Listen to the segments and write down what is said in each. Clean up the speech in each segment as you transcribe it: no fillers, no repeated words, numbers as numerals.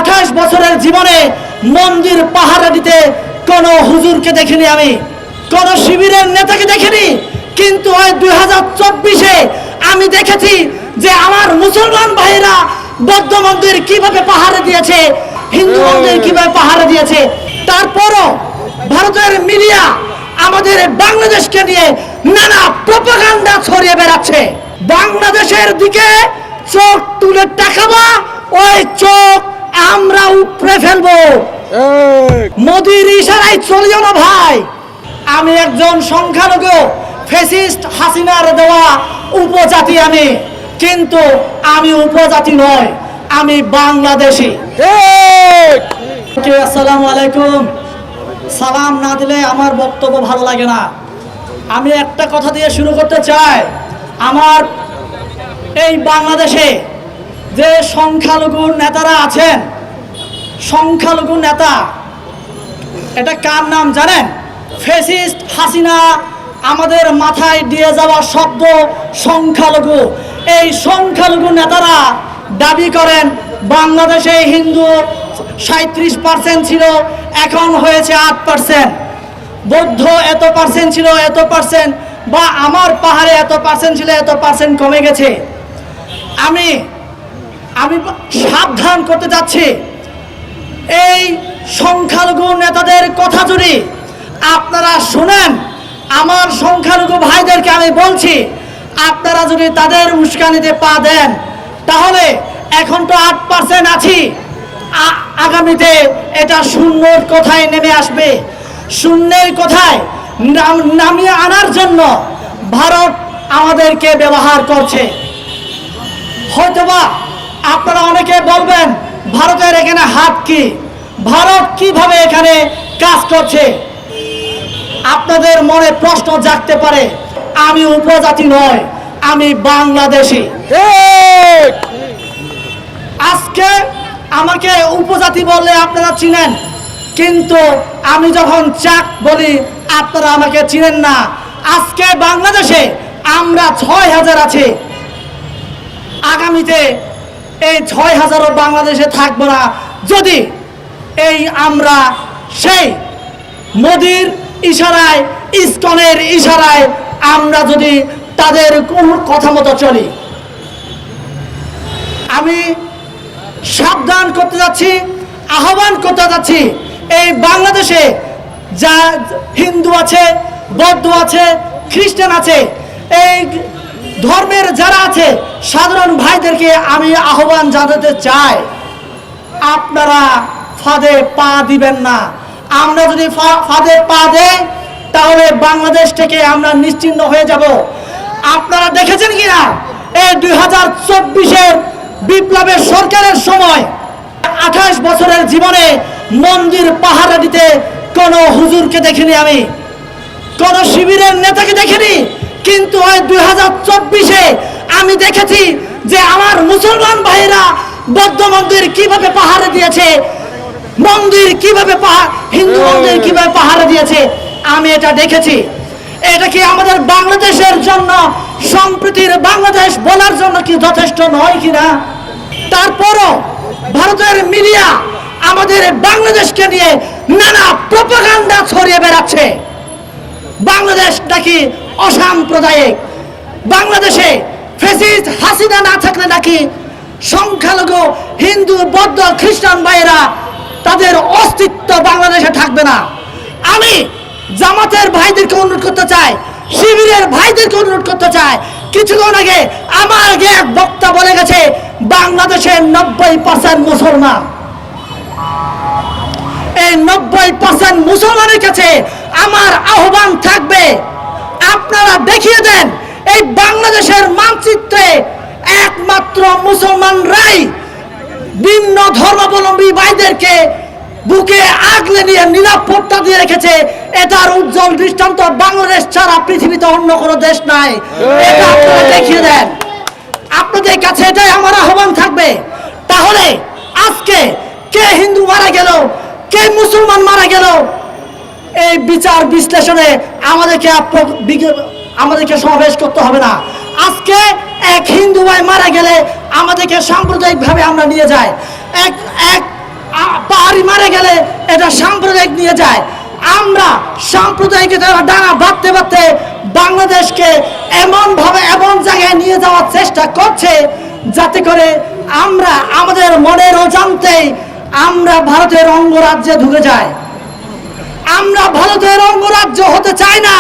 28 বছরের জীবনে মন্দির পাহারা দিতে কোন হুজুরকে দেখিনি, আমি কোন শিবিরের নেতাকে দেখিনি। কিন্তু ওই 2024-এ আমি দেখেছি যে আমার মুসলমান ভাইরা বৌদ্ধ মন্দির কিভাবে পাহারা দিয়েছে, হিন্দু মন্দির কিভাবে পাহারা দিয়েছে। তারপরও ভারতের মিডিয়া আমাদের বাংলাদেশকে নিয়ে নানা প্রপাগান্ডা ছড়িয়ে বেড়াচ্ছে। বাংলাদেশের দিকে চোখ তুলে তাকাবা, ওই চোখ আমরা উপড়ে ফেলবো। মোদির ইশারায় চলিও না ভাই। আমি একজন সংখ্যালঘু, ফ্যাসিস্ট হাসিনার দেওয়া উপজাতি আমি, কিন্তু আমি উপজাতি নয়, আমি বাংলাদেশি। আসসালামু আলাইকুম। সালাম না দিলে আমার বক্তব্য ভালো লাগে না। আমি একটা কথা দিয়ে শুরু করতে চাই। আমার এই বাংলাদেশে যে সংখ্যালঘু নেতারা আছেন, সংখ্যালঘু নেতা, এটা কার নাম জানেন? ফ্যাসিস্ট হাসিনা আমাদের মাথায় দিয়ে যাওয়া শব্দ সংখ্যালঘু। এই সংখ্যালঘু নেতারা দাবি করেন বাংলাদেশে হিন্দু 37% ছিল, এখন হয়েছে 8%। বৌদ্ধ এত পার্সেন্ট ছিল, এত পার্সেন্ট, বা আমার পাহাড়ে এত পার্সেন্ট ছিল, এত পার্সেন্ট কমে গেছে। আমি সাবধান করতে চাচ্ছি, এই সংখ্যালঘু নেতাদের কথা যদি আপনারা শুনেন, আমার সংখ্যালঘু ভাইদেরকে আমি বলছি, আপনারা যদি তাদের উস্কানিতে পা দেন, তাহলে এখন তো 8% আছি, আগামীতে এটা শূন্যর কোথায় নেমে আসবে। শূন্যের কোথায় নামিয়ে আনার জন্য ভারত আমাদেরকে ব্যবহার করছে। হয়তোবা আপনারা অনেকে বলবেন ভারতের এখানে হাত কি, ভারত কিভাবে এখানে কাজ করছে। আপনাদের মনে প্রশ্ন জাগতে পারে, আমি উপজাতি নয়, আমি বাংলাদেশি। আজকে আমাকে উপজাতি বললে আপনারা চিনেন, কিন্তু আমি যখন চাক বলি আপনারা আমাকে চিনেন না। আজকে বাংলাদেশে আমরা 6000 আছি, আগামীতে এই 6000ও বাংলাদেশে থাকবো না যদি এই আমরা সেই মোদির ইশারায়, ইসকনের ইশারায় আমরা যদি তাদের কোন কথা মতো চলি। আমি সাবধান করতে যাচ্ছি, আহ্বান করতে যাচ্ছি, এই বাংলাদেশে যা হিন্দু আছে, বৌদ্ধ আছে, খ্রিস্টান আছে, এই ধর্মের যারা আছে সাধারণ ভাইদেরকে আমি আহ্বান জানাতে চাই, আপনারা ফাঁদে পা দিবেন না। আমরা যদি ফাঁদে পা দেই তাহলে বাংলাদেশ থেকে আমরা নিশ্চিহ্ন হয়ে যাব। আপনারা দেখেছেন কিনা এই 2024-এর বিপ্লবের সরকারের সময় 28 বছরের জীবনে মন্দির পাহারা দিতে কোন হুজুরকে দেখিনি, আমি কোন শিবিরের নেতাকে দেখিনি। কিন্তু ওই 2024-এ আমি দেখেছি যে আমার মুসলমান ভাইরা বৌদ্ধ মন্দির কিভাবে পাহারা দিয়েছে, মন্দির কিভাবে হিন্দু মন্দির কিভাবে পাহারা দিয়েছে, আমি এটা দেখেছি। এটা কি আমাদের বাংলাদেশের জন্য, সম্প্রীতির বাংলাদেশ বলার জন্য কি যথেষ্ট নয় কিনা? তারপরও ভারতের মিডিয়া আমাদের বাংলাদেশকে নিয়ে নানা প্রপাগান্ডা ছড়িয়ে বেড়াচ্ছে। বাংলাদেশ নাকি অসাম্প্রদায়িক, বাংলাদেশে ফ্যাসিস্ট হাসিনা না থাকলে নাকি সংখ্যালঘু হিন্দু, বৌদ্ধ, খ্রিস্টান ভাইয়েরা তাদের অস্তিত্ব বাংলাদেশে থাকবে না। আমি জামাতের ভাইদেরকে অনুরোধ করতে চাই, শিবিরের ভাইদেরকে অনুরোধ করতে চাই। কিছুক্ষণ আগে আমার আগে এক বক্তা বলে গেছে বাংলাদেশের 90% মুসলমান। এই 90% মুসলমানের কাছে আমার আহ্বান থাকবে, আপনারা দেখিয়ে দেন এই বাংলাদেশের মানচিত্রে একমাত্র মুসলমানরাই ভিন্ন ধর্মাবলম্বী ভাইদেরকে বুকে আগলে নিয়ে নিরাপত্তা দিয়ে রেখেছে। এটার উজ্জ্বল দৃষ্টান্ত বাংলাদেশ ছাড়া পৃথিবীতে অন্য কোনো দেশ নাই। এটা আপনারা দেখিয়ে দেন। আপনাদের কাছে এটাই আমার আহ্বান থাকবে। তাহলে আজকে কে হিন্দু মারা গেল, কে মুসলমান মারা গেল, এই বিচার বিশ্লেষণে আমাদেরকে সমাবেশ করতে হবে না। আজকে এক হিন্দু ভাই মারা গেলে আমাদেরকে সাম্প্রদায়িকভাবে আমরা নিয়ে যাই, এক বাড়ি মারা গেলে এটা সাম্প্রদায়িক নিয়ে যায়। আমরা সাম্প্রদায়িকতার ডানা বাঁধতে বাঁধতে বাংলাদেশকে এমনভাবে এমন জায়গায় নিয়ে যাওয়ার চেষ্টা করছে যাতে করে আমরা আমাদের মনের অজান্তেই আমরা ভারতের অঙ্গরাজ্যে ঢুকে যাই। আমরা ভারতের অঙ্গরাজ্য হতে চাই না।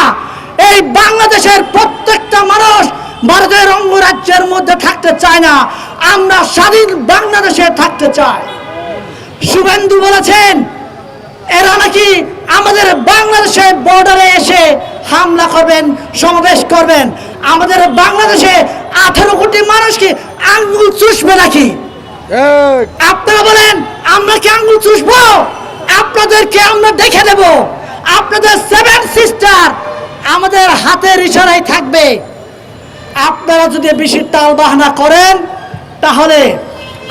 এই বাংলাদেশের প্রত্যেকটা মানুষ ভারতের অঙ্গরাজ্যের মধ্যে থাকতে চায় না। আমরা স্বাধীন বাংলাদেশে থাকতে চাই। শুভেন্দু বলেছেন এরা নাকি আমাদের বাংলাদেশের বর্ডারে এসে হামলা করবেন, সমাবেশ করবেন। আমাদের বাংলাদেশে 18 কোটি মানুষ কি আঙ্গুল চুষবে নাকি? আপনারা বলেন আমরা কি আঙ্গুল চুষবো? আপনাদেরকে আমরা দেখে দেব। আপনাদের 7 সিস্টার আমাদের হাতের ইশারায় থাকবে। আপনারা যদি বেশি টাল বাহানা করেন তাহলে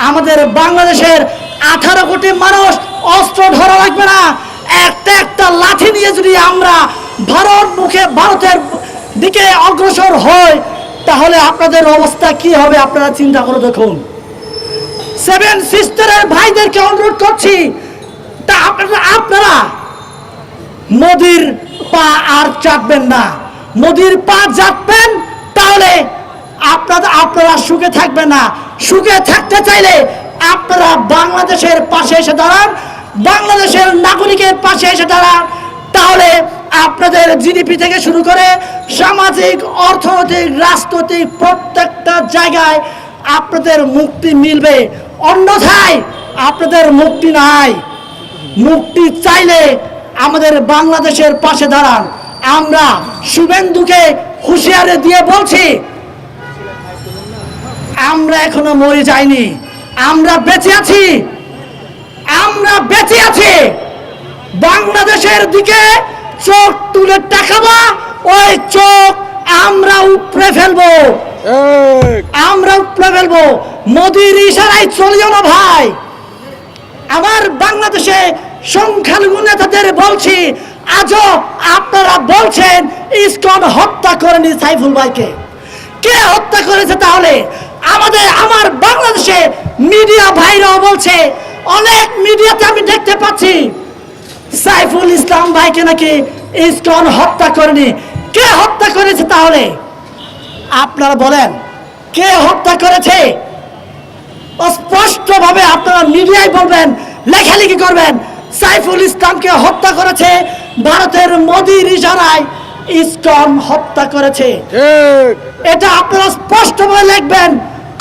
আমাদের বাংলাদেশের 18 কোটি মানুষ অস্ত্র ধরা লাগবে না। একটা একটা লাঠি নিয়ে যদি আমরা ভারতের দিকে অগ্রসর হই তাহলে আপনাদের অবস্থা কি হবে আপনারা চিন্তা করে দেখুন। 7 সিস্টারের ভাইদেরকে অনুরোধ করছি, তা আপনারা মোদির পা আর চাটবেন না। মোদির পা চাটবেন তাহলে আপনারা সুখে থাকবেন না। সুখে থাকতে চাইলে আপনারা বাংলাদেশের পাশে এসে দাঁড়ান, বাংলাদেশের নাগরিকের পাশে এসে দাঁড়ান। তাহলে আপনাদের জিডিপি থেকে শুরু করে সামাজিক, অর্থনৈতিক, রাজনৈতিক প্রত্যেকটা জায়গায় আপনাদের মুক্তি মিলবে। অন্যথায় আপনাদের মুক্তি নাই। মুক্তি চাইলে আমাদের বাংলাদেশের পাশে দাঁড়ান। আমরা শুভেন্দুকে হুঁশিয়ারি দিয়ে বলছি, আমরা এখনো মরে যাইনি, আমরা বেঁচে আছি। আমরা বেঁচে আছি। বাংলাদেশের দিকে চোখ তুলে তাকাবা, ওই চোখ আমরা উপড়ে ফেলবো। আমরা উপড়ে ফেলবো। মোদির ইশারায় চলিও না ভাই। আমার বাংলাদেশে সংখ্যালঘু নেতাদের বলছি, আজও আপনারা বলছেন ইসকন হত্যা করেনি সাইফুল ভাইকে। কে হত্যা করেছে? তাহলে আমার বাংলাদেশে মিডিয়া ভাইরাও বলছে, অনেক মিডিয়াতে আমি দেখতে পাচ্ছি সাইফুল ইসলাম ভাইকে নাকি ইসকন হত্যা করেনি। কে হত্যা করেছে? তাহলে আপনারা বলেন কে হত্যা করেছে? স্পষ্টভাবে আপনারা মিডিয়ায় বলবেন, লেখালেখি করবেন, সাইফুল ইসলামকে হত্যা করেছে ভারতের মোদির ইশারায় ইসকন হত্যা করেছে। এটা আপনারা স্পষ্টভাবে লিখবেন।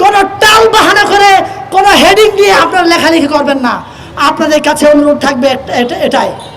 কোন টাল বাহানা করে কোন হেডিং দিয়ে আপনারা লেখালেখি করবেন না। আপনাদের কাছে অনুরোধ থাকবে এটাই।